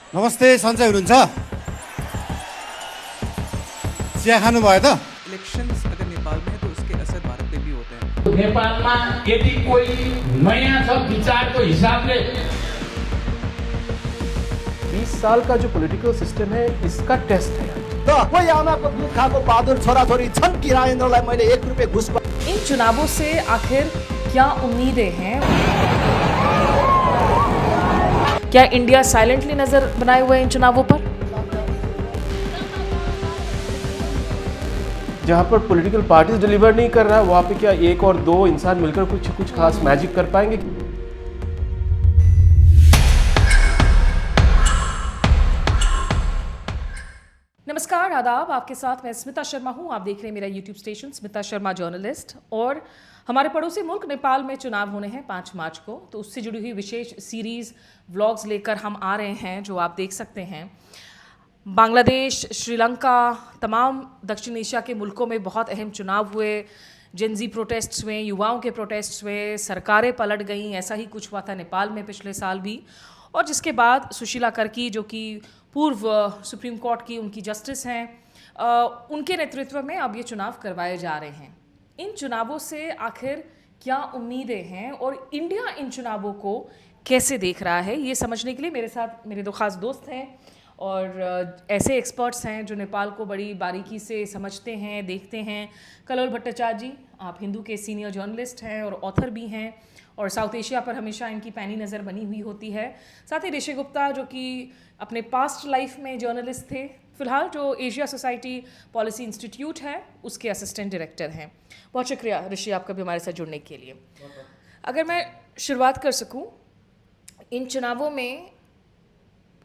नमस्ते सन्चै हुनुहुन्छ चिया खानुभयो त इलेक्शंस अगर नेपाल में है तो उसके असर भारत में भी होते हैं। नेपालमा यदि कोही नयाँ छ विचारको हिसाबले 20 साल का जो पॉलिटिकल सिस्टम है इसका टेस्ट है। र कोही आमाको दुध खाएको बहादुर छोराछोरी छन् कि राजेन्द्रलाई मैले 1 रुपियाँ घुस इन चुनावों से आखिर क्या उम्मीदें हैं? क्या इंडिया साइलेंटली नजर बनाए हुए इन चुनावों पर? जहाँ पर पॉलिटिकल पार्टीज डिलीवर नहीं कर रहा है वहाँ पे क्या एक और दो इंसान मिलकर कुछ खास मैजिक कर पाएंगे? नमस्कार, आदाब। आपके साथ मैं स्मिता शर्मा हूं। आप देख रहे हैं मेरा YouTube station Smita Sharma journalist. और हमारे पड़ोसी मुल्क नेपाल में चुनाव होने हैं 5 मार्च को, तो उससे जुड़ी हुई विशेष सीरीज व्लॉग्स लेकर हम आ रहे हैं, जो आप देख सकते हैं। बांग्लादेश, श्रीलंका, तमाम दक्षिण एशिया के मुल्कों में बहुत अहम चुनाव हुए। जेनजी प्रोटेस्ट्स हुए, युवाओं के प्रोटेस्ट्स हुए, सरकारें पलट गईं। ऐसा ही कुछ हुआ था नेपाल में पिछले साल भी। और जिसके बाद सुशीला कर्की, जो कि पूर्व सुप्रीम कोर्ट की उनकी जस्टिस हैं, उनके नेतृत्व में अब ये चुनाव करवाए जा रहे हैं। इन चुनावों से आखिर क्या उम्मीदें हैं और इंडिया इन चुनावों को कैसे देख रहा है, ये समझने के लिए मेरे साथ मेरे 2 खास दोस्त हैं और ऐसे एक्सपर्ट्स हैं जो नेपाल को बड़ी बारीकी से समझते हैं, देखते हैं। कलोल भट्टाचार्य जी, आप हिंदू के सीनियर जर्नलिस्ट हैं और ऑथर भी हैं, और साउथ एशिया पर हमेशा इनकी पैनी नज़र बनी हुई होती है। साथ ही ऋषि गुप्ता, जो कि अपने पास्ट लाइफ में जर्नलिस्ट थे, फिलहाल जो एशिया सोसाइटी पॉलिसी इंस्टीट्यूट है उसके असिस्टेंट डायरेक्टर हैं। बहुत शुक्रिया ऋषि आपका भी हमारे साथ जुड़ने के लिए। अगर मैं शुरुआत कर सकूं, इन चुनावों में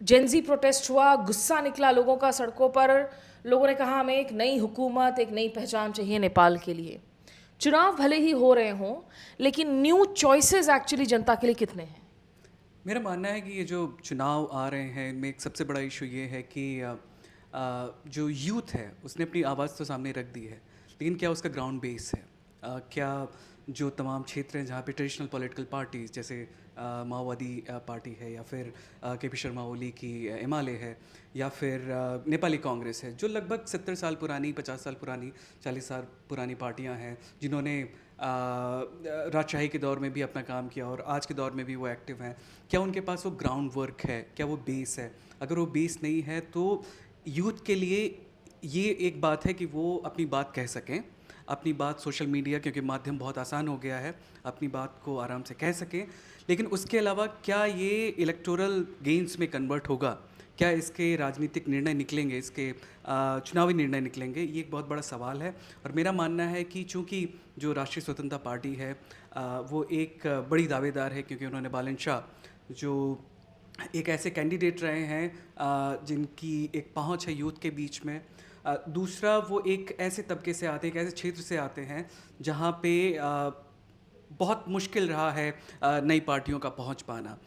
जेनजी प्रोटेस्ट हुआ, गुस्सा निकला लोगों का सड़कों पर। लोगों ने कहा हमें एक नई हुकूमत, एक नई पहचान चाहिए नेपाल के लिए। चुनाव भले ही हो रहे हों, लेकिन न्यू चॉइसेस एक्चुअली जनता के लिए कितने हैं? मेरा मानना है कि ये जो चुनाव आ रहे हैं इनमें एक सबसे बड़ा इशू ये है कि जो यूथ है उसने अपनी आवाज़ तो सामने रख दी है, लेकिन क्या उसका ग्राउंड बेस है? क्या जो तमाम क्षेत्र हैं जहाँ पे ट्रेडिशनल पॉलिटिकल पार्टीज़ जैसे माओवादी पार्टी है, या फिर के पी शर्मा ओली की एमआलए है, या फिर नेपाली कांग्रेस है, जो लगभग 70 साल पुरानी, 50 साल पुरानी, 40 साल पुरानी पार्टियां हैं जिन्होंने राजशाही के दौर में भी अपना काम किया और आज के दौर में भी वो एक्टिव हैं। क्या उनके पास वो ग्राउंड वर्क है? क्या वो बेस है? अगर वो बेस नहीं है तो यूथ के लिए ये एक बात है कि वो अपनी बात कह सकें, अपनी बात सोशल मीडिया, क्योंकि माध्यम बहुत आसान हो गया है, अपनी बात को आराम से कह सकें। लेकिन उसके अलावा क्या ये इलेक्टोरल गेन्स में कन्वर्ट होगा? क्या इसके राजनीतिक निर्णय निकलेंगे, इसके चुनावी निर्णय निकलेंगे? ये एक बहुत बड़ा सवाल है। और मेरा मानना है कि चूँकि जो राष्ट्रीय स्वतंत्रता पार्टी है वो एक बड़ी दावेदार है, क्योंकि उन्होंने बालन शाह, जो एक ऐसे कैंडिडेट रहे हैं जिनकी एक पहुंच है यूथ के बीच में। दूसरा, वो एक ऐसे तबके से आते हैं, एक ऐसे क्षेत्र से आते हैं जहाँ पे बहुत मुश्किल रहा है नई पार्टियों का पहुंच पाना।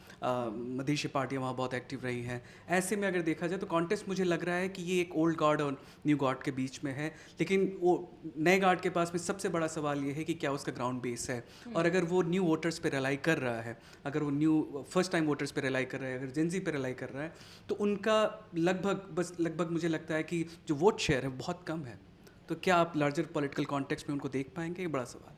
मधेशी पार्टियां वहाँ बहुत एक्टिव रही हैं। ऐसे में अगर देखा जाए तो कॉन्टेस्ट मुझे लग रहा है कि ये एक ओल्ड गार्ड और न्यू गार्ड के बीच में है। लेकिन वो नए गार्ड के पास में सबसे बड़ा सवाल ये है कि क्या उसका ग्राउंड बेस है, और अगर वो न्यू वोटर्स पे रिलाई कर रहा है, अगर वो न्यू फर्स्ट टाइम वोटर्स पे रिलाई कर रहा है, अगर जेनजी पे रिलाई कर रहा है, तो उनका लगभग मुझे लगता है कि जो वोट शेयर है बहुत कम है। तो क्या आप लार्जर पॉलिटिकल कॉन्टेक्स्ट में उनको देख पाएंगे? ये बड़ा सवाल है।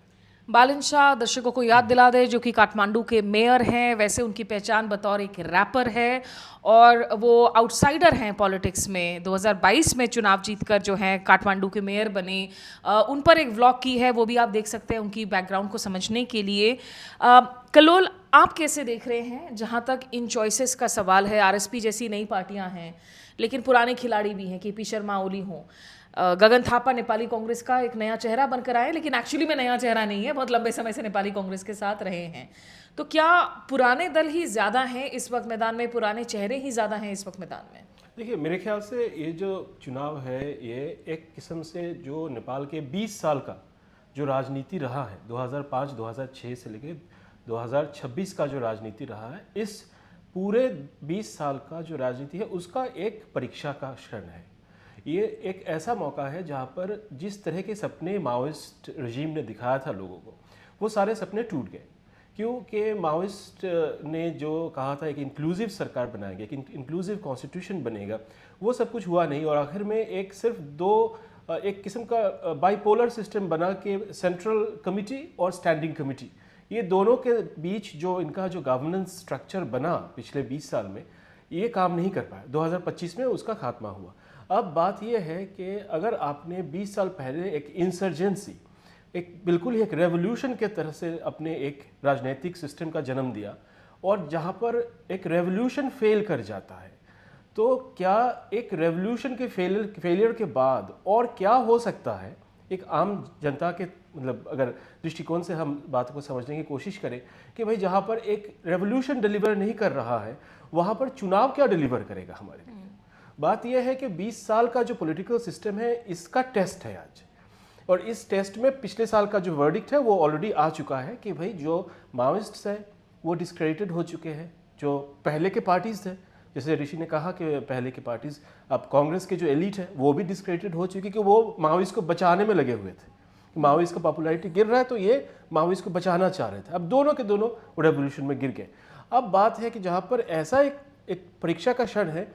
बालन शाह, दर्शकों को याद दिला दे, जो कि काठमांडू के मेयर हैं। वैसे उनकी पहचान बतौर एक रैपर है और वो आउटसाइडर हैं पॉलिटिक्स में। 2022 में चुनाव जीतकर जो हैं काठमांडू के मेयर बने। उन पर एक व्लॉग की है, वो भी आप देख सकते हैं उनकी बैकग्राउंड को समझने के लिए। कलोल, आप कैसे देख रहे हैं जहाँ तक इन चॉइसेस का सवाल है? आरएसपी जैसी नई पार्टियाँ हैं, लेकिन पुराने खिलाड़ी भी हैं, के पी शर्मा ओली हों, गगन थापा नेपाली कांग्रेस का एक नया चेहरा बनकर आए, लेकिन एक्चुअली में नया चेहरा नहीं है, बहुत लंबे समय से नेपाली कांग्रेस के साथ रहे हैं। तो क्या पुराने दल ही ज़्यादा हैं इस वक्त मैदान में, पुराने चेहरे ही ज़्यादा हैं इस वक्त मैदान में? देखिए, मेरे ख्याल से ये जो चुनाव है ये एक किस्म से जो नेपाल के 20 साल का जो राजनीति रहा है, 2005-2006 से लेकर 2026 का जो राजनीति रहा है, इस पूरे 20 साल का जो राजनीति है उसका एक परीक्षा का क्षण है। ये एक ऐसा मौका है जहाँ पर जिस तरह के सपने माओइस्ट रजीम ने दिखाया था लोगों को, वो सारे सपने टूट गए। क्योंकि माओइस्ट ने जो कहा था एक इंक्लूसिव सरकार बनाएंगे, एक इंक्लूसिव कॉन्स्टिट्यूशन बनेगा, वो सब कुछ हुआ नहीं और आखिर में एक सिर्फ दो एक किस्म का बाइपोलर सिस्टम बना के सेंट्रल कमिटी और स्टैंडिंग कमिटी, ये दोनों के बीच जो इनका जो गवर्नेंस स्ट्रक्चर बना पिछले 20 साल में, ये काम नहीं कर पाया। 2025 में उसका खात्मा हुआ। अब बात यह है कि अगर आपने 20 साल पहले एक इंसर्जेंसी, एक बिल्कुल ही एक रेवोल्यूशन के तरह से अपने एक राजनीतिक सिस्टम का जन्म दिया और जहाँ पर एक रेवोल्यूशन फेल कर जाता है, तो क्या एक रेवोल्यूशन के फेलियर के बाद और क्या हो सकता है, एक आम जनता के मतलब अगर दृष्टिकोण से हम बात को समझने की कोशिश करें कि भाई जहाँ पर एक रेवोल्यूशन डिलीवर नहीं कर रहा है, वहाँ पर चुनाव क्या डिलीवर करेगा हमारे लिए। बात यह है कि 20 साल का जो पॉलिटिकल सिस्टम है, इसका टेस्ट है आज, और इस टेस्ट में पिछले साल का जो वर्डिक्ट है वो ऑलरेडी आ चुका है कि भाई जो माओइस्ट्स है वो डिस्क्रेडिटेड हो चुके हैं। जो पहले के पार्टीज थे, जैसे ऋषि ने कहा कि पहले के पार्टीज, अब कांग्रेस के जो एलिट है वो भी डिस्क्रेडिटेड हो चुकी, कि वो माओइस्ट को बचाने में लगे हुए थे। माओइस्ट का पॉपुलैरिटी गिर रहा है तो ये माओइस्ट को बचाना चाह रहे थे। अब दोनों के दोनों रेवोल्यूशन में गिर गए। अब बात है कि जहाँ पर ऐसा एक परीक्षा का क्षण है,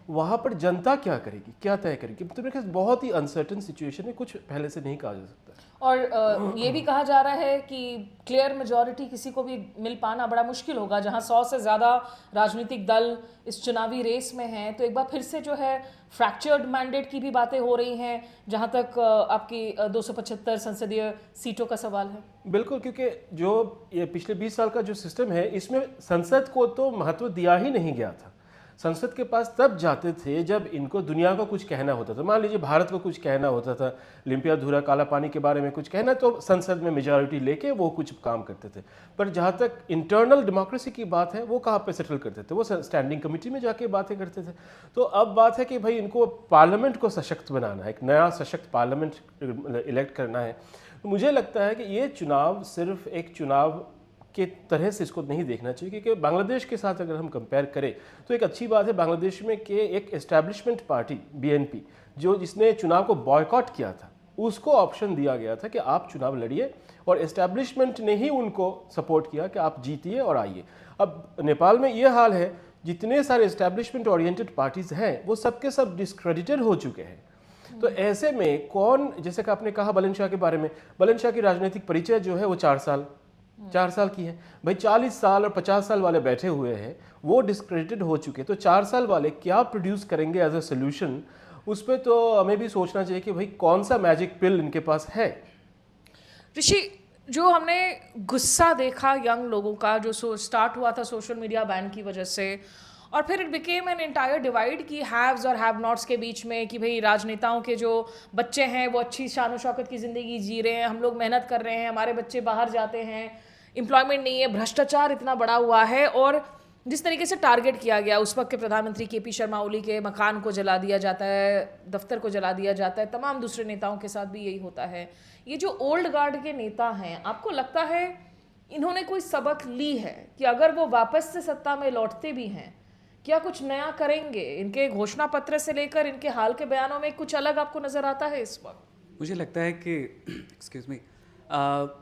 वहाँ पर जनता क्या करेगी, क्या तय करेगी। तो मेरे ख्याल बहुत ही अनसर्टन सिचुएशन है, कुछ पहले से नहीं कहा जा सकता। और ये भी कहा जा रहा है कि क्लियर मेजॉरिटी किसी को भी मिल पाना बड़ा मुश्किल होगा। जहां 100 से ज़्यादा राजनीतिक दल इस चुनावी रेस में हैं, तो एक बार फिर से जो है फ्रैक्चर्ड मैंडेट की भी बातें हो रही हैं, जहां तक आपकी 275 संसदीय सीटों का सवाल है। बिल्कुल, क्योंकि जो ये पिछले 20 साल का जो सिस्टम है, इसमें संसद को तो महत्व दिया ही नहीं गया था। संसद के पास तब जाते थे जब इनको दुनिया को कुछ कहना होता था। मान लीजिए भारत को कुछ कहना होता था, लिम्पिया धुरा काला पानी के बारे में कुछ कहना, तो संसद में मेजॉरिटी लेके वो कुछ काम करते थे। पर जहाँ तक इंटरनल डेमोक्रेसी की बात है, वो कहाँ पे सेटल करते थे, वो स्टैंडिंग कमेटी में जाके बातें करते थे। तो अब बात है कि भाई इनको पार्लियामेंट को सशक्त बनाना है, एक नया सशक्त पार्लियामेंट इलेक्ट करना है। तो मुझे लगता है कि ये चुनाव सिर्फ एक चुनाव के तरह से इसको नहीं देखना चाहिए, क्योंकि बांग्लादेश के साथ अगर हम कंपेयर करें तो एक अच्छी बात है बांग्लादेश में कि एक एस्टैब्लिशमेंट पार्टी बीएनपी जिसने चुनाव को बॉयकॉट किया था, उसको ऑप्शन दिया गया था कि आप चुनाव लड़िए, और एस्टैब्लिशमेंट ने ही उनको सपोर्ट किया कि आप जीतिए और आइए। अब नेपाल में ये हाल है, जितने सारे एस्टैब्लिशमेंट ओरिएंटेड पार्टीज हैं वो सबके सब डिस्क्रेडिटेड हो चुके हैं। तो ऐसे में कौन, जैसे कि आपने कहा बुलंद शाह के बारे में, बुलंद शाह की राजनीतिक परिचय जो है वो 4 साल की है। भाई 40 साल और 50 साल वाले बैठे हुए हैं, वो डिस्क्रेडिटेड हो चुके, तो 4 साल वाले क्या प्रोड्यूस करेंगे एज अ सोल्यूशन, उस पर तो हमें भी सोचना चाहिए कि भाई कौन सा मैजिक पिल इनके पास है। ऋषि, जो हमने गुस्सा देखा यंग लोगों का, जो स्टार्ट हुआ था सोशल मीडिया बैन की वजह से, और फिर it became an entire divide की हैव्स और हैव नॉट्स के बीच में, कि भाई राजनेताओं के जो बच्चे हैं वो अच्छी शान शौकत की ज़िंदगी जी रहे हैं, हम लोग मेहनत कर रहे हैं, हमारे बच्चे बाहर जाते हैं, एम्प्लॉयमेंट नहीं है, भ्रष्टाचार इतना बड़ा हुआ है। और जिस तरीके से टारगेट किया गया, उस वक्त के प्रधानमंत्री केपी शर्मा ओली के मकान को जला दिया जाता है, दफ्तर को जला दिया जाता है, तमाम दूसरे नेताओं के साथ भी यही होता है। ये जो ओल्ड गार्ड के नेता हैं, आपको लगता है इन्होंने कोई सबक ली है कि अगर वो वापस से सत्ता में लौटते भी हैं, क्या कुछ नया करेंगे? इनके घोषणा पत्र से लेकर इनके हाल के बयानों में कुछ अलग आपको नजर आता है इस वक्त? मुझे लगता है कि एक्सक्यूज मी,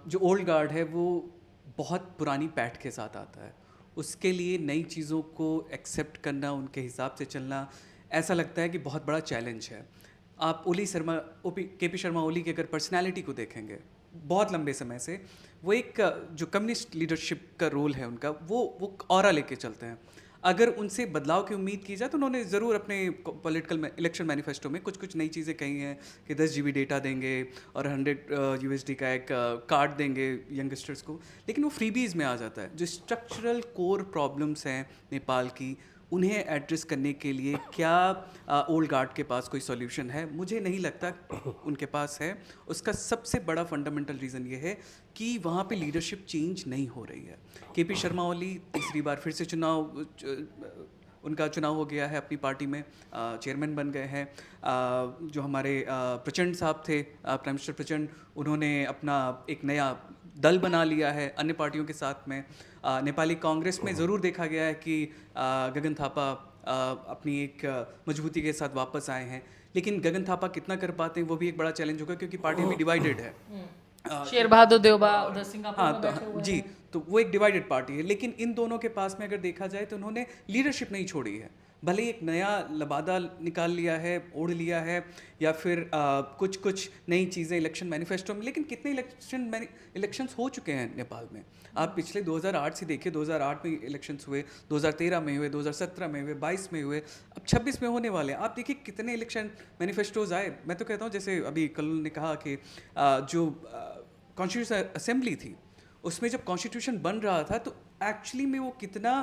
जो ओल्ड गार्ड है वो बहुत पुरानी पैठ के साथ आता है। उसके लिए नई चीज़ों को एक्सेप्ट करना, उनके हिसाब से चलना, ऐसा लगता है कि बहुत बड़ा चैलेंज है। आप केपी शर्मा ओली की अगर पर्सनैलिटी को देखेंगे, बहुत लंबे समय से वो एक जो कम्युनिस्ट लीडरशिप का रोल है उनका, वो ऑरा लेके चलते हैं। अगर उनसे बदलाव की उम्मीद की जाए तो उन्होंने ज़रूर अपने पॉलिटिकल इलेक्शन मैनिफेस्टो में कुछ नई चीज़ें कही हैं कि 10 GB डेटा देंगे और 100 USD का एक कार्ड देंगे यंगस्टर्स को, लेकिन वो फ्रीबीज़ में आ जाता है। जो स्ट्रक्चरल कोर प्रॉब्लम्स हैं नेपाल की, उन्हें एड्रेस करने के लिए क्या ओल्ड गार्ड के पास कोई सॉल्यूशन है? मुझे नहीं लगता उनके पास है। उसका सबसे बड़ा फंडामेंटल रीज़न ये है कि वहाँ पे लीडरशिप चेंज नहीं हो रही है। केपी शर्मा ओली तीसरी बार फिर से उनका चुनाव हो गया है अपनी पार्टी में, चेयरमैन बन गए हैं। जो हमारे प्रचंड साहब थे, प्राइम मिनिस्टर प्रचंड, उन्होंने अपना एक नया दल बना लिया है अन्य पार्टियों के साथ में। नेपाली कांग्रेस में ज़रूर देखा गया है कि गगन थापा अपनी एक मजबूती के साथ वापस आए हैं, लेकिन गगन थापा कितना कर पाते हैं वो भी एक बड़ा चैलेंज होगा, क्योंकि पार्टी भी डिवाइडेड है। शेर बहादुर देवबा उधर सिंगापुर में बैठे हुए जी, तो वो एक डिवाइडेड पार्टी है। लेकिन इन दोनों के पास में अगर देखा जाए तो उन्होंने लीडरशिप नहीं छोड़ी है। भले ही एक नया लबादा निकाल लिया है, ओढ़ लिया है, या फिर कुछ नई चीज़ें इलेक्शन मैनिफेस्टो में, लेकिन कितने इलेक्शंस हो चुके हैं नेपाल में। आप पिछले 2008 से देखिए, 2008 में इलेक्शंस हुए, 2013 में हुए, 2017 में हुए, 22 में हुए, अब 26 में होने वाले हैं। आप देखिए कितने इलेक्शन मैनिफेस्टोज आए। मैं तो कहता हूँ, जैसे अभी कल ने कहा कि जो कॉन्स्टिट्यूशन असेंबली थी, उसमें जब कॉन्स्टिट्यूशन बन रहा था तो एक्चुअली में वो कितना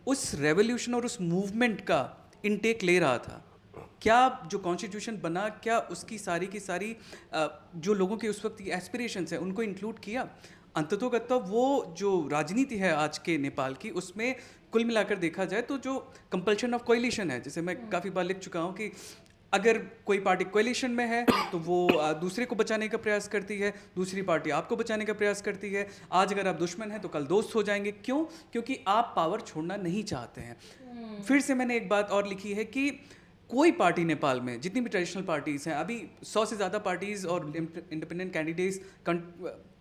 उस रेवोल्यूशन और उस मूवमेंट का इनटेक ले रहा था। क्या जो कॉन्स्टिट्यूशन बना, क्या उसकी सारी की सारी जो लोगों के उस वक्त की एस्पिरेशंस हैं उनको इंक्लूड किया? अंततोगत्वा वो जो राजनीति है आज के नेपाल की, उसमें कुल मिलाकर देखा जाए तो जो कंपल्शन ऑफ कोएलिशन है, जैसे मैं काफ़ी बार लिख चुका हूँ कि अगर कोई पार्टी कोएलिशन में है तो वो दूसरे को बचाने का प्रयास करती है, दूसरी पार्टी आपको बचाने का प्रयास करती है। आज अगर आप दुश्मन हैं तो कल दोस्त हो जाएंगे। क्यों? क्योंकि आप पावर छोड़ना नहीं चाहते हैं। फिर से मैंने एक बात और लिखी है कि कोई पार्टी नेपाल में, जितनी भी ट्रेडिशनल पार्टीज़ हैं, अभी 100 से ज़्यादा पार्टीज़ और इंडिपेंडेंट कैंडिडेट्स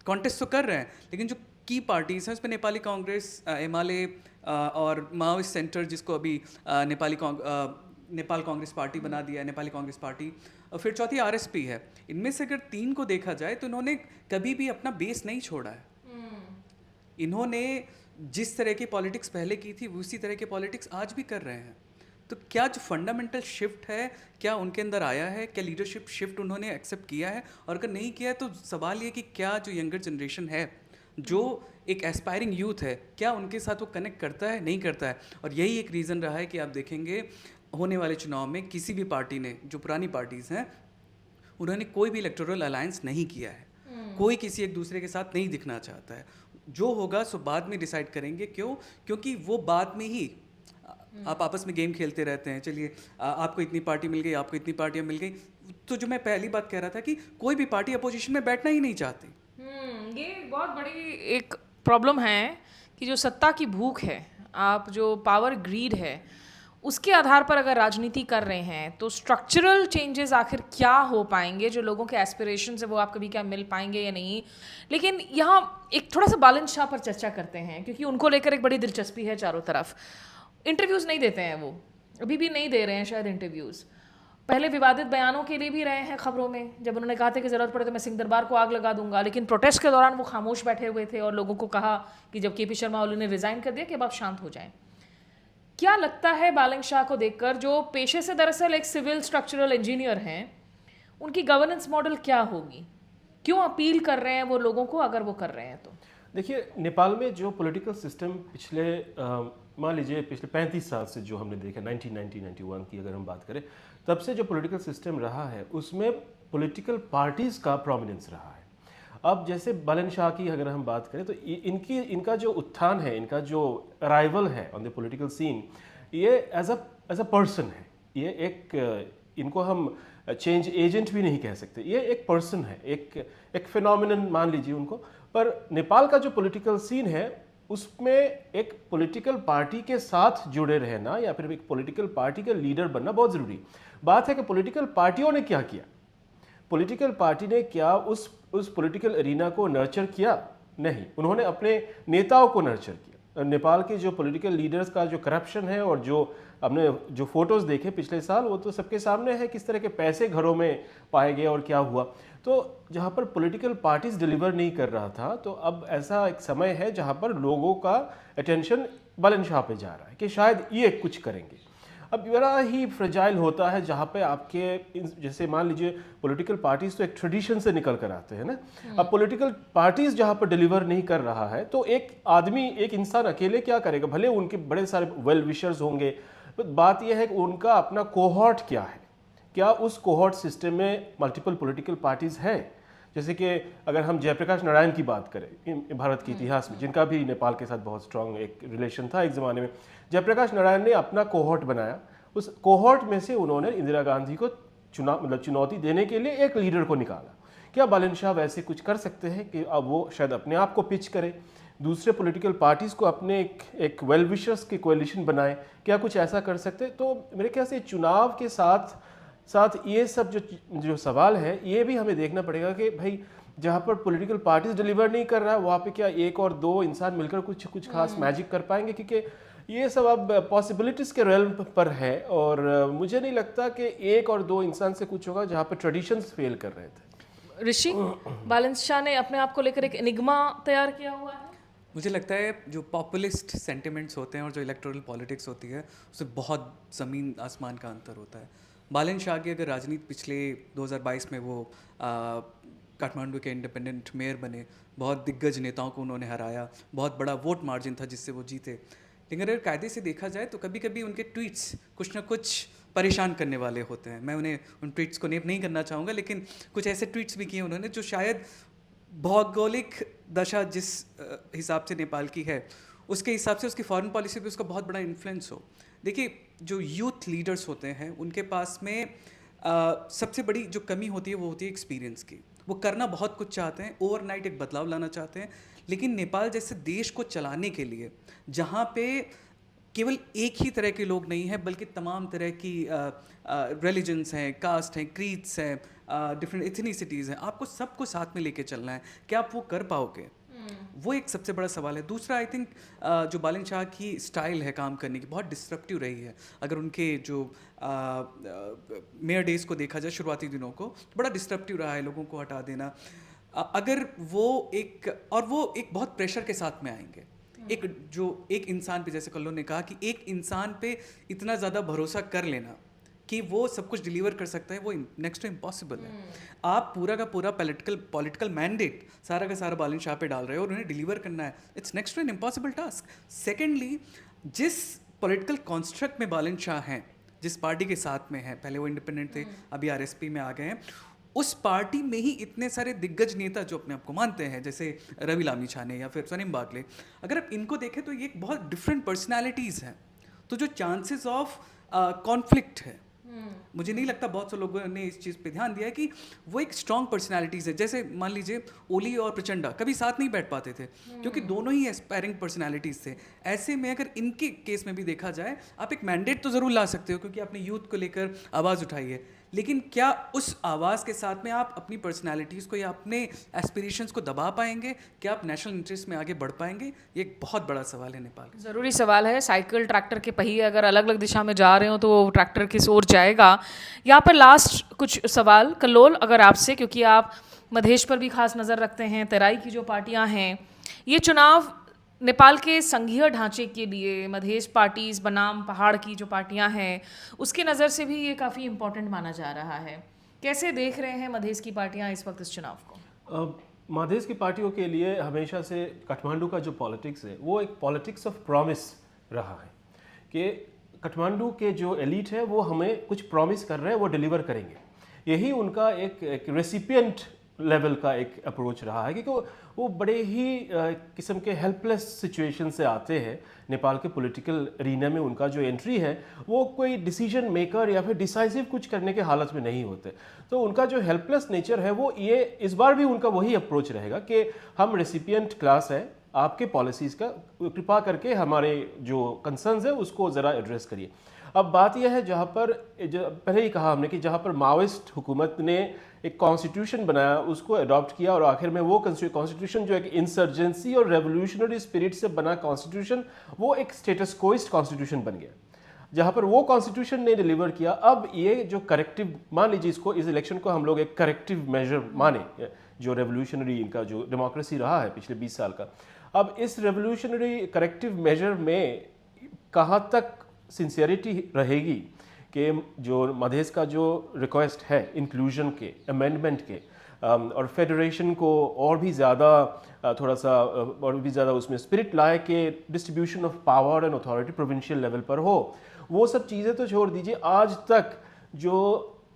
कॉन्टेस्ट तो कर रहे हैं, लेकिन जो की पार्टीज़ हैं उसमें नेपाली कांग्रेस, एमाले और माओइस्ट सेंटर, जिसको अभी नेपाल कांग्रेस पार्टी बना दिया है, नेपाली कांग्रेस पार्टी, और फिर चौथी आरएसपी है। इनमें से अगर 3 को देखा जाए तो इन्होंने कभी भी अपना बेस नहीं छोड़ा है। इन्होंने जिस तरह की पॉलिटिक्स पहले की थी उसी तरह की पॉलिटिक्स आज भी कर रहे हैं। तो क्या जो फंडामेंटल शिफ्ट है, क्या उनके अंदर आया है? क्या लीडरशिप शिफ्ट उन्होंने एक्सेप्ट किया है? और अगर नहीं किया है तो सवाल ये कि क्या जो यंगर जनरेशन है, जो एक एस्पायरिंग यूथ है, क्या उनके साथ वो कनेक्ट करता है, नहीं करता है? और यही एक रीज़न रहा है कि आप देखेंगे होने वाले चुनाव में किसी भी पार्टी ने, जो पुरानी पार्टीज़ हैं, उन्होंने कोई भी इलेक्टोरल अलायंस नहीं किया है। कोई किसी एक दूसरे के साथ नहीं दिखना चाहता है। जो होगा सो बाद में डिसाइड करेंगे। क्यों? क्योंकि वो बाद में ही आप आपस में गेम खेलते रहते हैं। चलिए आपको इतनी पार्टी मिल गई, आपको इतनी पार्टियाँ मिल गई। तो जो मैं पहली बात कह रहा था कि कोई भी पार्टी अपोजिशन में बैठना ही नहीं चाहती। ये बहुत बड़ी एक प्रॉब्लम है कि जो सत्ता की भूख है, आप जो पावर ग्रीड है, उसके आधार पर अगर राजनीति कर रहे हैं तो स्ट्रक्चरल चेंजेस आखिर क्या हो पाएंगे? जो लोगों के एस्पिरेशंस है वो आप कभी क्या मिल पाएंगे या नहीं? लेकिन यहाँ एक थोड़ा सा बालन शाह पर चर्चा करते हैं, क्योंकि उनको लेकर एक बड़ी दिलचस्पी है चारों तरफ। इंटरव्यूज़ नहीं देते हैं, वो अभी भी नहीं दे रहे हैं शायद इंटरव्यूज़। पहले विवादित बयानों के लिए भी रहे हैं खबरों में, जब उन्होंने कहा था कि ज़रूरत पड़े तो मैं सिंह दरबार को आग लगा दूंगा, लेकिन प्रोटेस्ट के दौरान वो खामोश बैठे हुए थे और लोगों को कहा कि जब केपी शर्मा ओली ने रिज़ाइन कर दिया कि अब आप शांत हो जाएं। क्या लगता है बालन शाह को देखकर, जो पेशे से दरअसल एक सिविल स्ट्रक्चरल इंजीनियर हैं, उनकी गवर्नेंस मॉडल क्या होगी? क्यों अपील कर रहे हैं वो लोगों को, अगर वो कर रहे हैं तो? देखिए, नेपाल में जो पॉलिटिकल सिस्टम पिछले मान लीजिए पिछले 35 साल से जो हमने देखा, 1991 की अगर हम बात करें, तब से जो पॉलिटिकल सिस्टम रहा है उसमें पॉलिटिकल पार्टीज़ का प्रोमिनेंस रहा है। अब जैसे बालन शाह की अगर हम बात करें तो इनका जो उत्थान है, इनका जो अराइवल है ऑन द पॉलिटिकल सीन, ये एज अ पर्सन है। ये इनको हम चेंज एजेंट भी नहीं कह सकते, ये एक पर्सन है, एक फिनोमिनन मान लीजिए उनको। पर नेपाल का जो पॉलिटिकल सीन है उसमें एक पॉलिटिकल पार्टी के साथ जुड़े रहना या फिर एक पॉलिटिकल पार्टी का लीडर बनना बहुत ज़रूरी बात है। कि पॉलिटिकल पार्टियों ने क्या किया, पॉलिटिकल पार्टी ने क्या उस पॉलिटिकल एरिना को नर्चर किया? नहीं, उन्होंने अपने नेताओं को नर्चर किया। नेपाल के जो पॉलिटिकल लीडर्स का जो करप्शन है और जो हमने जो फोटोज़ देखे पिछले साल, वो तो सबके सामने है, किस तरह के पैसे घरों में पाए गए और क्या हुआ। तो जहाँ पर पॉलिटिकल पार्टीज डिलीवर नहीं कर रहा था, तो अब ऐसा एक समय है जहाँ पर लोगों का अटेंशन बालन शाह पे जा रहा है कि शायद ये कुछ करेंगे। अब बड़ा ही फ्रेजाइल होता है जहाँ पे आपके जैसे मान लीजिए पॉलिटिकल पार्टीज तो एक ट्रेडिशन से निकल कर आते हैं ना। अब पॉलिटिकल पार्टीज जहाँ पर डिलीवर नहीं कर रहा है तो एक आदमी, एक इंसान अकेले क्या करेगा? भले उनके बड़े सारे वेल विशर्स होंगे, तो बात यह है कि उनका अपना कोहॉर्ट क्या है, क्या उस कोहॉर्ट सिस्टम में मल्टीपल पॉलिटिकल पार्टीज है? जैसे कि अगर हम जयप्रकाश नारायण की बात करें भारत के इतिहास में, जिनका भी नेपाल के साथ बहुत स्ट्रांग एक रिलेशन था एक ज़माने में, जयप्रकाश नारायण ने अपना कोहॉर्ट बनाया। उस कोहॉर्ट में से उन्होंने इंदिरा गांधी को चुनौती देने के लिए एक लीडर को निकाला। क्या बालन शाह वैसे कुछ कर सकते हैं कि अब वो शायद अपने आप को पिच करे, दूसरे पॉलिटिकल पार्टीज़ को अपने एक वेल विशर्स की कोalition बनाए? क्या कुछ ऐसा कर सकते? तो मेरे ख्याल से चुनाव के साथ ये सब जो सवाल है, ये भी हमें देखना पड़ेगा कि भाई जहाँ पर पॉलिटिकल पार्टीज डिलीवर नहीं कर रहा है वहाँ पे क्या एक और दो इंसान मिलकर कुछ खास मैजिक कर पाएंगे? क्योंकि ये सब अब पॉसिबिलिटीज के रेल्म पर है और मुझे नहीं लगता कि एक और दो इंसान से कुछ होगा जहाँ पर ट्रेडिशंस फेल कर रहे थे। ऋषि, बालन शाह ने अपने आप को लेकर एक एनिग्मा तैयार किया हुआ है। मुझे लगता है जो पॉपुलिस्ट सेंटिमेंट्स होते हैं और जो इलेक्टोरल पॉलिटिक्स होती है उससे बहुत ज़मीन आसमान का अंतर होता है। बालन शाह की अगर राजनीति पिछले 2022 में वो काठमांडू के इंडिपेंडेंट मेयर बने, बहुत दिग्गज नेताओं को उन्होंने हराया, बहुत बड़ा वोट मार्जिन था जिससे वो जीते। लेकिन अगर कायदे से देखा जाए तो कभी कभी उनके ट्वीट्स कुछ ना कुछ परेशान करने वाले होते हैं। मैं उन्हें उन ट्वीट्स को नेम नहीं करना चाहूँगा, लेकिन कुछ ऐसे ट्वीट्स भी किए उन्होंने जो शायद भौगोलिक दशा जिस हिसाब से नेपाल की है उसके हिसाब से उसकी फॉरेन पॉलिसी पे उसका बहुत बड़ा इन्फ्लुएंस हो। देखिए, जो यूथ लीडर्स होते हैं उनके पास में सबसे बड़ी जो कमी होती है वो होती है एक्सपीरियंस की। वो करना बहुत कुछ चाहते हैं, ओवरनाइट एक बदलाव लाना चाहते हैं, लेकिन नेपाल जैसे देश को चलाने के लिए जहाँ पे केवल एक ही तरह के लोग नहीं हैं बल्कि तमाम तरह की रिलीजन्स हैं, कास्ट हैं, क्रीड्स हैं, डिफरेंट एथनिसिटीज़ हैं, आपको सबको साथ में लेके चलना है। क्या आप वो कर पाओगे? वो एक सबसे बड़ा सवाल है। दूसरा, आई थिंक जो बालन शाह की स्टाइल है काम करने की बहुत डिस्ट्रप्टिव रही है। अगर उनके जो मेयर डेज को देखा जाए शुरुआती दिनों को, तो बड़ा डिस्ट्रप्टिव रहा है, लोगों को हटा देना। अगर वो एक बहुत प्रेशर के साथ में आएंगे, एक इंसान पे, जैसे कल्लो ने कहा कि एक इंसान पे इतना ज़्यादा भरोसा कर लेना कि वो सब कुछ डिलीवर कर सकता है, वो नेक्स्ट टू इम्पॉसिबल है। आप पूरा का पूरा पॉलिटिकल मैंडेट सारा का सारा बालन शाह पे डाल रहे हो और उन्हें डिलीवर करना है, it's next to an impossible task. Secondly, जिस पॉलिटिकल कॉन्स्ट्रक्ट में बालन शाह हैं, जिस पार्टी के साथ में हैं, पहले वो इंडिपेंडेंट थे, अभी आरएसपी में आ गए हैं, उस पार्टी में ही इतने सारे दिग्गज नेता जो अपने आप को मानते हैं, जैसे रवि लामिछाने या फिर सलीम बागले, अगर आप इनको देखें तो ये एक बहुत डिफरेंट पर्सनैलिटीज़ हैं। तो जो चांसेस ऑफ कॉन्फ्लिक्ट है, मुझे नहीं लगता बहुत से लोगों ने इस चीज़ पे ध्यान दिया है कि वो एक स्ट्रॉन्ग पर्सनैलिटीज़ है। जैसे मान लीजिए ओली और प्रचंडा कभी साथ नहीं बैठ पाते थे क्योंकि दोनों ही एस्पायरिंग पर्सनैलिटीज़ थे। ऐसे में अगर इनके केस में भी देखा जाए, आप एक मैंडेट तो ज़रूर ला सकते हो क्योंकि आपने यूथ को लेकर आवाज़ उठाई है, लेकिन क्या उस आवाज़ के साथ में आप अपनी पर्सनैलिटीज़ को या अपने एस्पिरेशंस को दबा पाएंगे? क्या आप नेशनल इंटरेस्ट में आगे बढ़ पाएंगे? ये एक बहुत बड़ा सवाल है नेपाल का। ज़रूरी सवाल है। साइकिल ट्रैक्टर के पहिए अगर अलग अलग दिशा में जा रहे हो तो वो ट्रैक्टर किस ओर जाएगा। यहाँ पर लास्ट कुछ सवाल कल्लोल अगर आपसे, क्योंकि आप मधेश पर भी खास नज़र रखते हैं, तराई की जो पार्टियाँ हैं, ये चुनाव नेपाल के संघीय ढांचे के लिए मधेश पार्टीज बनाम पहाड़ की जो पार्टियां हैं उसके नज़र से भी ये काफ़ी इम्पोर्टेंट माना जा रहा है। कैसे देख रहे हैं मधेश की पार्टियां इस वक्त इस चुनाव को? मधेश की पार्टियों के लिए हमेशा से काठमांडू का जो पॉलिटिक्स है वो एक पॉलिटिक्स ऑफ प्रॉमिस रहा है कि काठमांडू के जो एलीट है वो हमें कुछ प्रॉमिस कर रहे हैं, वो डिलीवर करेंगे। यही उनका एक रेसिपिएंट लेवल का एक अप्रोच रहा है, क्योंकि वो बड़े ही किस्म के हेल्पलेस सिचुएशन से आते हैं। नेपाल के पॉलिटिकल एरिना में उनका जो एंट्री है वो कोई डिसीजन मेकर या फिर डिसाइसिव कुछ करने के हालत में नहीं होते। तो उनका जो हेल्पलेस नेचर है वो ये इस बार भी उनका वही अप्रोच रहेगा कि हम रेसिपिएंट क्लास है, आपके पॉलिसीज़ का कृपा करके हमारे जो कंसर्न्स है उसको ज़रा एड्रेस करिए। अब बात यह है जहाँ पर पहले ही कहा हमने कि जहाँ पर माओइस्ट हुकूमत ने एक कॉन्स्टिट्यूशन बनाया, उसको अडॉप्ट किया और आखिर में वो कॉन्स्टिट्यूशन जो एक इंसर्जेंसी और रेवोल्यूशनरी स्पिरिट से बना कॉन्स्टिट्यूशन, वो एक स्टेटस कोइस्ट कॉन्स्टिट्यूशन बन गया। जहाँ पर वो कॉन्स्टिट्यूशन ने डिलीवर किया, अब ये जो करेक्टिव, मान लीजिए इसको, इस इलेक्शन को हम लोग एक करेक्टिव मेजर माने, जो रेवोल्यूशनरी इनका जो डेमोक्रेसी रहा है पिछले 20 साल का, अब इस रेवोल्यूशनरी करेक्टिव मेजर में कहाँ तक सिंसियरिटी रहेगी कि जो मधेश का जो रिक्वेस्ट है इंक्लूजन के, अमेंडमेंट के और फेडरेशन को और भी ज़्यादा थोड़ा सा और भी ज़्यादा उसमें स्पिरिट लाए कि distribution of power and authority provincial level पर हो, वो सब चीज़ें तो छोड़ दीजिए। आज तक जो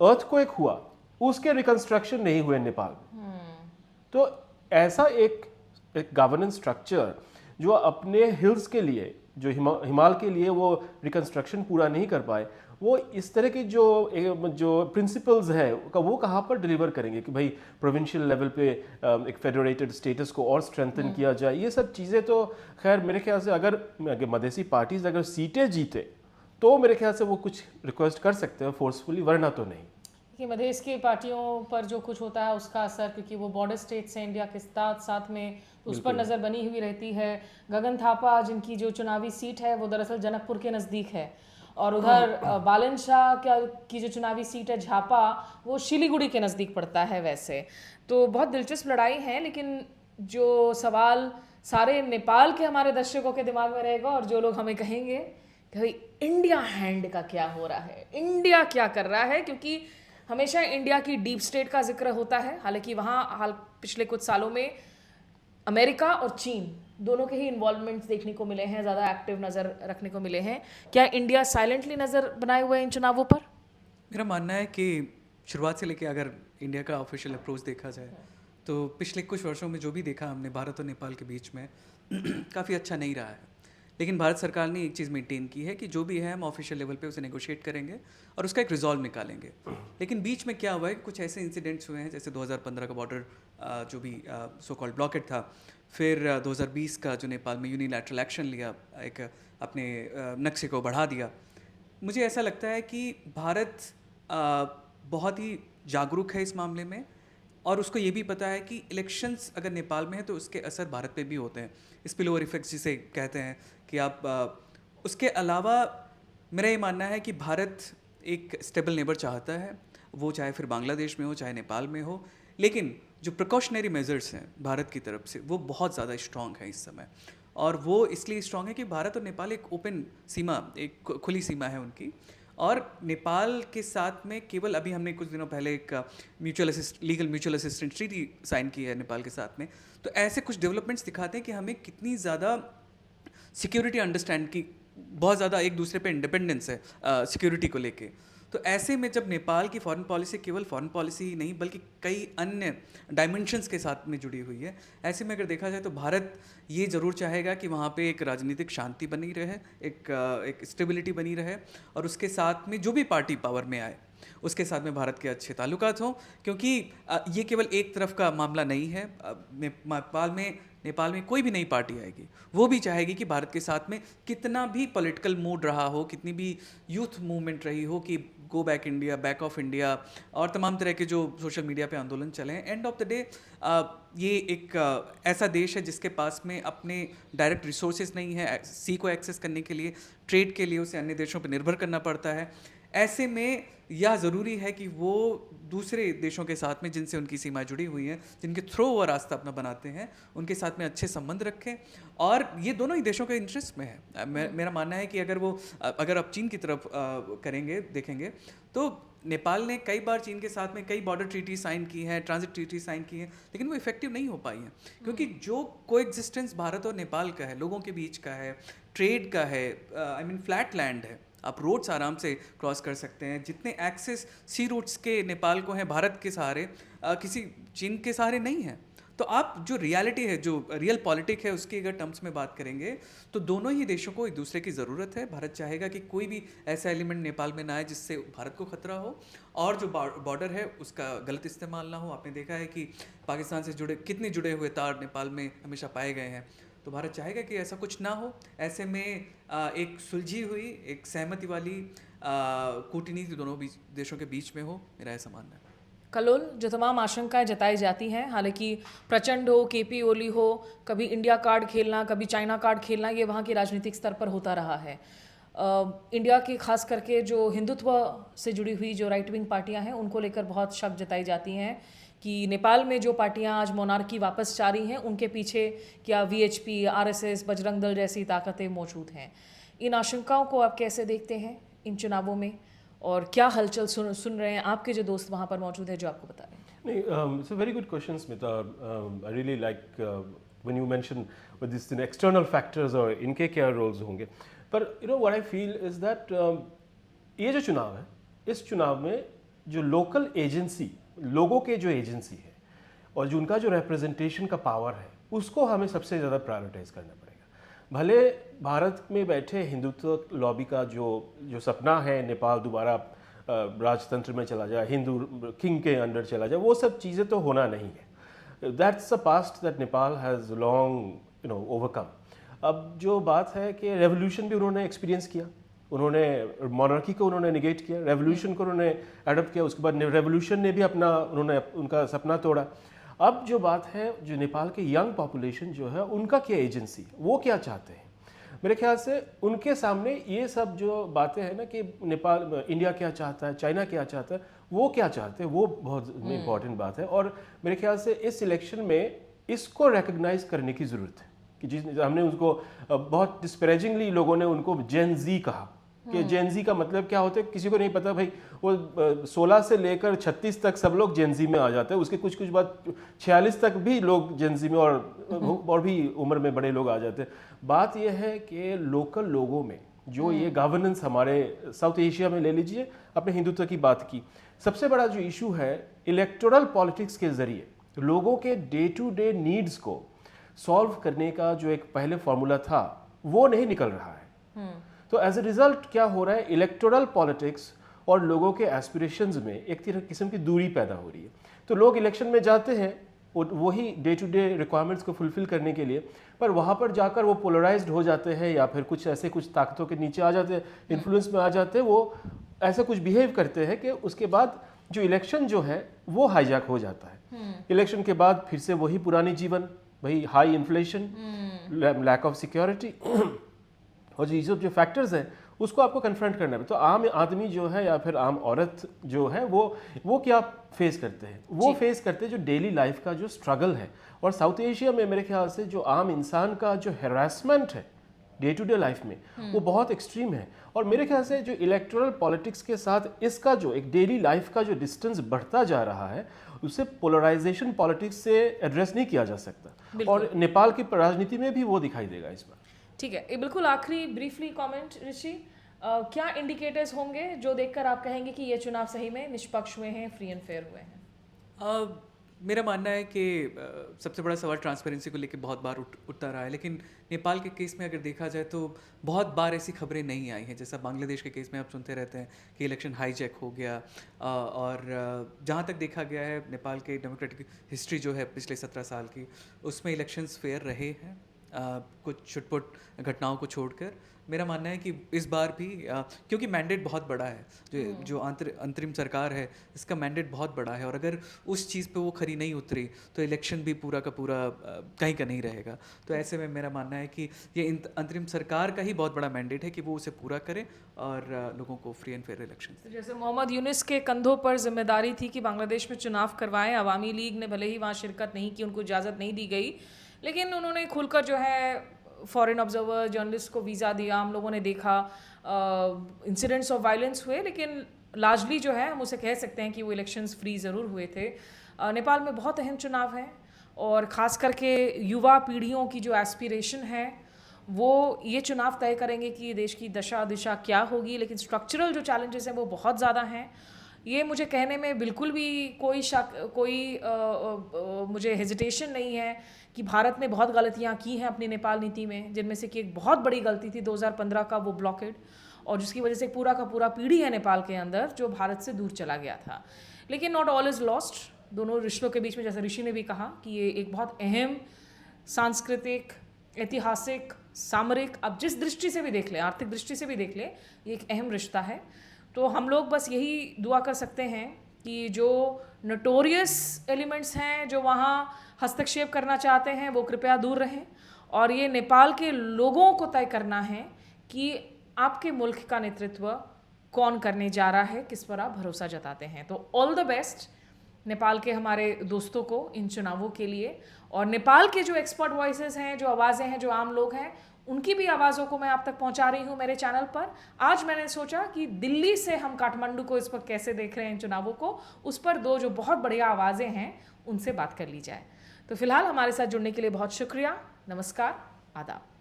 अर्थक्वेक हुआ उसके रिकंस्ट्रक्शन नहीं हुए नेपाल में। तो ऐसा एक गवर्नेंस स्ट्रक्चर जो अपने हिल्स के लिए, जो हिमाल के लिए वो रिकंस्ट्रक्शन पूरा नहीं कर पाए, वो इस तरह की जो प्रिंसिपल्स है वो कहाँ पर डिलीवर करेंगे कि भाई प्रोविंशियल लेवल पे एक फेडरेटेड स्टेटस को और स्ट्रेंथन किया जाए। ये सब चीज़ें तो खैर मेरे ख्याल से अगर मधेसी पार्टीज अगर सीटें जीते तो मेरे ख्याल से वो कुछ रिक्वेस्ट कर सकते हैं फोर्सफुली, वरना तो नहीं। कि मधेश की पार्टियों पर जो कुछ होता है उसका असर, क्योंकि वो बॉर्डर स्टेट्स हैं इंडिया के साथ में, तो उस पर नज़र बनी हुई रहती है। गगन थापा जिनकी जो चुनावी सीट है वो दरअसल जनकपुर के नज़दीक है, और उधर बालन शाह की जो चुनावी सीट है झापा, वो शिलीगुड़ी के नज़दीक पड़ता है। वैसे तो बहुत दिलचस्प लड़ाई है, लेकिन जो सवाल सारे नेपाल के हमारे दर्शकों के दिमाग में रहेगा, और जो लोग हमें कहेंगे कि भाई इंडिया हैंड का क्या हो रहा है, इंडिया क्या कर रहा है, क्योंकि हमेशा इंडिया की डीप स्टेट का जिक्र होता है। हालांकि वहाँ पिछले कुछ सालों में अमेरिका और चीन दोनों के ही इन्वॉल्वमेंट्स देखने को मिले हैं, ज़्यादा एक्टिव नज़र रखने को मिले हैं। क्या इंडिया साइलेंटली नज़र बनाए हुए है इन चुनावों पर? मेरा मानना है कि शुरुआत से लेकर अगर इंडिया का ऑफिशियल अप्रोच देखा जाए तो पिछले कुछ वर्षों में जो भी देखा हमने भारत और नेपाल के बीच में काफ़ी अच्छा नहीं रहा है। लेकिन भारत सरकार ने एक चीज़ मेंटेन की है कि जो भी है हम ऑफिशियल लेवल पे उसे नेगोशिएट करेंगे और उसका एक रिजॉल्व निकालेंगे। लेकिन बीच में क्या हुआ है, कुछ ऐसे इंसिडेंट्स हुए हैं, जैसे 2015 का बॉर्डर जो भी सो कॉल्ड ब्लॉकेट था, फिर 2020 का जो नेपाल में यूनिलैटरल एक्शन लिया, एक अपने नक्शे को बढ़ा दिया। मुझे ऐसा लगता है कि भारत बहुत ही जागरूक है इस मामले में, और उसको ये भी पता है कि इलेक्शंस अगर नेपाल में है तो उसके असर भारत पे भी होते हैं, स्पिल ओवर इफेक्ट्स जिसे कहते हैं कि आप उसके अलावा मेरा ये मानना है कि भारत एक स्टेबल नेबर चाहता है, वो चाहे फिर बांग्लादेश में हो चाहे नेपाल में हो। लेकिन जो प्रिकॉशनरी मेजर्स हैं भारत की तरफ से वो बहुत ज़्यादा स्ट्रॉन्ग है इस समय, और वो इसलिए स्ट्रॉन्ग है कि भारत और नेपाल एक ओपन सीमा, एक खुली सीमा है उनकी, और नेपाल के साथ में केवल अभी हमने कुछ दिनों पहले एक legal mutual assistance treaty sign की है नेपाल के साथ में। तो ऐसे कुछ डेवलपमेंट्स दिखाते हैं कि हमें कितनी ज़्यादा सिक्योरिटी अंडरस्टैंड की, बहुत ज़्यादा एक दूसरे पे इंडिपेंडेंस है सिक्योरिटी को लेके। तो ऐसे में जब नेपाल की फॉरेन पॉलिसी केवल फॉरेन पॉलिसी ही नहीं बल्कि कई अन्य डायमेंशंस के साथ में जुड़ी हुई है, ऐसे में अगर देखा जाए तो भारत ये ज़रूर चाहेगा कि वहाँ पे एक राजनीतिक शांति बनी रहे, एक स्टेबिलिटी बनी रहे, और उसके साथ में जो भी पार्टी पावर में आए उसके साथ में भारत के अच्छे ताल्लुकात हों, क्योंकि ये केवल एक तरफ का मामला नहीं है। नेपाल में कोई भी नई पार्टी आएगी वो भी चाहेगी कि भारत के साथ में कितना भी पॉलिटिकल मूड रहा हो, कितनी भी यूथ मूवमेंट रही हो कि go back India, back of India और तमाम तरह के जो सोशल मीडिया पे आंदोलन चले हैं, एंड ऑफ द डे ये एक ऐसा देश है जिसके पास में अपने डायरेक्ट रिसोर्सेज नहीं है सी को एक्सेस करने के लिए, ट्रेड के लिए उसे अन्य देशों पर निर्भर करना पड़ता है। ऐसे में यह ज़रूरी है कि वो दूसरे देशों के साथ में जिनसे उनकी सीमाएं जुड़ी हुई हैं, जिनके थ्रू वो रास्ता अपना बनाते हैं, उनके साथ में अच्छे संबंध रखें, और ये दोनों ही देशों के इंटरेस्ट में है। मेरा मानना है कि अगर आप चीन की तरफ देखेंगे तो नेपाल ने कई बार चीन के साथ में कई बॉर्डर ट्रीटी साइन की हैं, ट्रांजिट ट्रीटी साइन की हैं, लेकिन वो इफेक्टिव नहीं हो पाई हैं, क्योंकि जो कोएग्जिस्टेंस भारत और नेपाल का है, लोगों के बीच का है, ट्रेड का है, फ्लैट लैंड है, आप रोड्स आराम से क्रॉस कर सकते हैं, जितने एक्सेस सी रूट्स के नेपाल को हैं भारत के सहारे, किसी चीन के सहारे नहीं है। तो आप जो रियलिटी है, जो रियल पॉलिटिक है, उसकी अगर टर्म्स में बात करेंगे तो दोनों ही देशों को एक दूसरे की ज़रूरत है। भारत चाहेगा कि कोई भी ऐसा एलिमेंट नेपाल में ना आए जिससे भारत को खतरा हो, और जो बॉर्डर है उसका गलत इस्तेमाल ना हो। आपने देखा है कि पाकिस्तान से कितने जुड़े हुए तार नेपाल में हमेशा पाए गए हैं, तो भारत चाहेगा कि ऐसा कुछ ना हो। ऐसे में एक सुलझी हुई, एक सहमति वाली कूटनीति दोनों देशों के बीच में हो, मेरा ऐसा मानना है। कलोल, जो तमाम आशंकाएं जताई जाती हैं, हालांकि प्रचंड हो, केपी ओली हो, कभी इंडिया कार्ड खेलना, कभी चाइना कार्ड खेलना, ये वहाँ के राजनीतिक स्तर पर होता रहा है। इंडिया की खास करके जो हिंदुत्व से जुड़ी हुई जो राइट विंग पार्टियां हैं, उनको लेकर बहुत शक जताई जाती हैं कि नेपाल में जो पार्टियां आज मोनार्की वापस चाह रही हैं, उनके पीछे क्या वीएचपी, आरएसएस, बजरंग दल जैसी ताकतें मौजूद हैं। इन आशंकाओं को आप कैसे देखते हैं इन चुनावों में, और क्या हलचल सुन रहे हैं आपके जो दोस्त वहाँ पर मौजूद है जो आपको बता रहे हैं? नहीं, it's a very good question Smita. I really like when you mention with this external factors और इनके क्या रोल्स होंगे, पर you know what I feel is that ये जो चुनाव है, इस चुनाव में जो लोकल एजेंसी, लोगों के जो एजेंसी है और जो उनका जो रिप्रेजेंटेशन का पावर है, उसको हमें सबसे ज़्यादा प्रायोरिटाइज करना पड़ेगा। भले भारत में बैठे हिंदुत्व लॉबी का जो सपना है नेपाल दोबारा राजतंत्र में चला जाए, हिंदू किंग के अंडर चला जाए, वो सब चीज़ें तो होना नहीं है। That's a past that Nepal has long overcome. अब जो बात है कि रेवोल्यूशन भी उन्होंने एक्सपीरियंस किया, उन्होंने मोनार्की को उन्होंने निगेट किया, रेवोल्यूशन को उन्होंने अडॉप्ट किया, उसके बाद रेवोल्यूशन ने भी उन्होंने उनका सपना तोड़ा। अब जो बात है, जो नेपाल के यंग पॉपुलेशन जो है उनका क्या एजेंसी, वो क्या चाहते हैं, मेरे ख्याल से उनके सामने ये सब जो बातें हैं ना कि नेपाल, इंडिया क्या चाहता है, चाइना क्या चाहता है, वो क्या चाहते हैं, वो बहुत इंपॉर्टेंट बात है। और मेरे ख्याल से इस इलेक्शन में इसको रिकग्नाइज करने की ज़रूरत है कि जिस हमने उसको बहुत डिस्परेजिंगली लोगों ने उनको जेन जी कहा कि जेन जी का मतलब क्या होता है, किसी को नहीं पता भाई। वो 16 से लेकर 36 तक सब लोग जेन जी में आ जाते हैं, उसके कुछ बाद 46 तक भी लोग जेन जी में और भी उम्र में बड़े लोग आ जाते हैं। बात यह है कि लोकल लोगों में जो ये गवर्नेंस, हमारे साउथ एशिया में ले लीजिए, अपने हिंदुत्व की बात की, सबसे बड़ा जो इशू है इलेक्टोरल पॉलिटिक्स के जरिए लोगों के डे टू डे नीड्स को सॉल्व करने का जो एक पहले फॉर्मूला था वो नहीं निकल रहा है। तो एज ए रिजल्ट क्या हो रहा है, इलेक्टोरल पॉलिटिक्स और लोगों के एस्पिरेशंस में एक किस्म की दूरी पैदा हो रही है। तो लोग इलेक्शन में जाते हैं वही डे टू डे रिक्वायरमेंट्स को फुलफिल करने के लिए, पर वहाँ पर जाकर वो पोलराइज्ड हो जाते हैं या फिर कुछ ताकतों के नीचे आ जाते हैं, इन्फ्लुएंस में आ जाते हैं, वो ऐसा कुछ बिहेव करते हैं कि उसके बाद जो इलेक्शन जो है वो हाईजैक हो जाता है। इलेक्शन के बाद फिर से वही पुरानी जीवन, वही high inflation, lack of security और ये सब जो फैक्टर्स हैं उसको आपको कन्फ्रंट करना है। तो आम आदमी जो है या फिर आम औरत जो है वो क्या फेस करते हैं, वो फेस करते हैं जो डेली लाइफ का जो स्ट्रगल है। और साउथ एशिया में मेरे ख्याल से जो आम इंसान का जो हैरेसमेंट है डे टू डे लाइफ में वो बहुत एक्सट्रीम है। और मेरे ख्याल से जो इलेक्टोरल पॉलिटिक्स के साथ इसका जो एक डेली लाइफ का जो डिस्टेंस बढ़ता जा रहा है उसे पोलराइजेशन पॉलिटिक्स से एड्रेस नहीं किया जा सकता। और नेपाल की राजनीति में भी वो दिखाई देगा इस बार। ठीक है, बिल्कुल आखिरी ब्रीफली कमेंट ऋषि, क्या इंडिकेटर्स होंगे जो देखकर आप कहेंगे कि ये चुनाव सही में निष्पक्ष हुए हैं, फ्री एंड फेयर हुए हैं? मेरा मानना है कि सबसे बड़ा सवाल ट्रांसपेरेंसी को लेकर बहुत बार उठता रहा है, लेकिन नेपाल के केस में अगर देखा जाए तो बहुत बार ऐसी खबरें नहीं आई हैं। जैसा बांग्लादेश के केस में आप सुनते रहते हैं कि इलेक्शन हाईजैक हो गया, और जहाँ तक देखा गया है नेपाल के डेमोक्रेटिक हिस्ट्री जो है पिछले 17 साल की, उसमें इलेक्शंस फेयर रहे हैं, कुछ छुटपुट घटनाओं को छोड़कर। मेरा मानना है कि इस बार भी क्योंकि मैंडेट बहुत बड़ा है, जो अंतरिम सरकार है इसका मैंडेट बहुत बड़ा है, और अगर उस चीज़ पे वो खरी नहीं उतरी तो इलेक्शन भी पूरा का पूरा कहीं का नहीं रहेगा। तो ऐसे में मेरा मानना है कि ये अंतरिम सरकार का ही बहुत बड़ा मैंडेट है कि वो उसे पूरा करे और लोगों को फ्री एंड फेयर इलेक्शन। जैसे मोहम्मद यूनिस के कंधों पर जिम्मेदारी थी कि बांग्लादेश में चुनाव करवाएं, अवामी लीग ने भले ही वहाँ शिरकत नहीं की, उनको इजाज़त नहीं दी गई, लेकिन उन्होंने खुलकर जो है फॉरेन ऑब्जर्वर जर्नलिस्ट को वीज़ा दिया, हम लोगों ने देखा इंसिडेंट्स ऑफ वायलेंस हुए, लेकिन लार्जली जो है हम उसे कह सकते हैं कि वो इलेक्शंस फ्री ज़रूर हुए थे। नेपाल में बहुत अहम चुनाव हैं और ख़ास करके युवा पीढ़ियों की जो एस्पिरेशन है वो ये चुनाव तय करेंगे कि देश की दशा दिशा क्या होगी। लेकिन स्ट्रक्चरल जो चैलेंजेस हैं वो बहुत ज़्यादा हैं, ये मुझे कहने में बिल्कुल भी कोई मुझे हेजिटेशन नहीं है कि भारत ने बहुत गलतियां की हैं अपनी नेपाल नीति में, जिनमें से कि एक बहुत बड़ी गलती थी 2015 का वो ब्लॉकेड, और जिसकी वजह से पूरा का पूरा पीढ़ी है नेपाल के अंदर जो भारत से दूर चला गया था। लेकिन नॉट ऑल इज़ लॉस्ट, दोनों रिश्तों के बीच में, जैसे ऋषि ने भी कहा कि ये एक बहुत अहम सांस्कृतिक, ऐतिहासिक, सामरिक, अब जिस दृष्टि से भी देख ले, आर्थिक दृष्टि से भी देख ले, ये एक अहम रिश्ता है। तो हम लोग बस यही दुआ कर सकते हैं कि जो नोटोरियस एलिमेंट्स हैं जो वहाँ हस्तक्षेप करना चाहते हैं वो कृपया दूर रहें, और ये नेपाल के लोगों को तय करना है कि आपके मुल्क का नेतृत्व कौन करने जा रहा है, किस पर आप भरोसा जताते हैं। तो ऑल द बेस्ट नेपाल के हमारे दोस्तों को इन चुनावों के लिए, और नेपाल के जो एक्सपर्ट वॉइसेस हैं, जो आवाज़ें हैं, जो आम लोग हैं, उनकी भी आवाज़ों को मैं आप तक पहुंचा रही हूं मेरे चैनल पर। आज मैंने सोचा कि दिल्ली से हम काठमांडू को इस पर कैसे देख रहे हैं इन चुनावों को, उस पर दो जो बहुत बढ़िया आवाज़ें हैं उनसे बात कर ली जाए। तो फिलहाल हमारे साथ जुड़ने के लिए बहुत शुक्रिया, नमस्कार, आदाब।